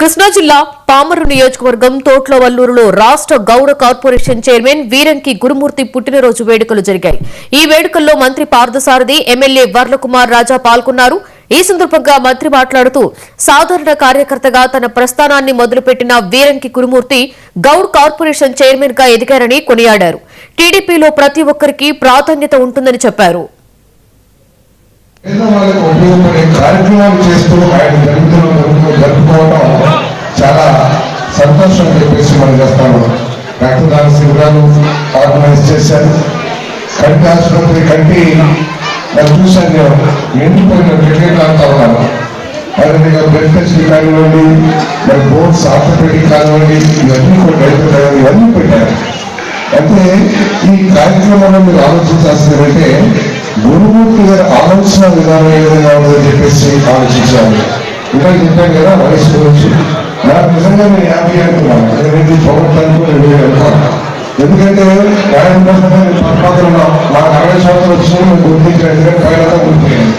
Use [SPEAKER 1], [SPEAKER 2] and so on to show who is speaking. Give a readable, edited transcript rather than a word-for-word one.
[SPEAKER 1] కృష్ణా జిల్లా పామరు నియోజకవర్గం తోట్లవల్లూరులో రాష్ట్ర గౌడ కార్పొరేషన్ చైర్మన్ వీరంకి గురుమూర్తి పుట్టినరోజు వేడుకలు జరిగాయి. ఈ వేడుకల్లో మంత్రి పార్థసారథి, ఎమ్మెల్యే వర్లకుమార్ రాజా పాల్గొన్నారు. ఈ సందర్భంగా మంత్రి మాట్లాడుతూ సాధారణ కార్యకర్తగా తన ప్రస్థానాన్ని మొదలుపెట్టిన వీరంకి గురుమూర్తి గౌడ్ కార్పొరేషన్ చైర్మన్ గా ఎదిగారని కొనియాడారు. టీడీపీలో ప్రతి ఒక్కరికి ప్రాధాన్యత ఉంటుందని చెప్పారు.
[SPEAKER 2] చాలా సంతోషం చెప్పేసి మనం చేస్తాము. రక్తదాన శిబిరాలు ఆర్గనైజ్ చేశారు. కంటి ఆసుపత్రి కంటి చూసాను, ఎండిపోయిన క్రికెట్ ఆడుతూ ఉన్నాను. అదేవిధంగా బ్లడ్ టెస్ట్ కానివ్వండి, మరి బోర్డ్స్ ఆర్థోపెడిక్ కానివ్వండి, ఇవన్నీ కూడా ఇవన్నీ పెట్టారు. అంటే ఈ కార్యక్రమంలో మీరు ఆలోచించాల్సిందంటే గురుమూర్తి గారి ఆలోచన విధానం ఏ విధంగా ఉందని చెప్పేసి ఆలోచించాలి. ఇంకా చెప్పాను కదా వయసు గురించి. నాకు నిజంగా నేను 50 అనుకున్నాను, ఎందుకంటే న్యాయం కోసం పక్కన నాకు 60 సంవత్సరాలు వచ్చినా నేను గుర్తించాను. ఎందుకంటే పైన గుర్తించాను.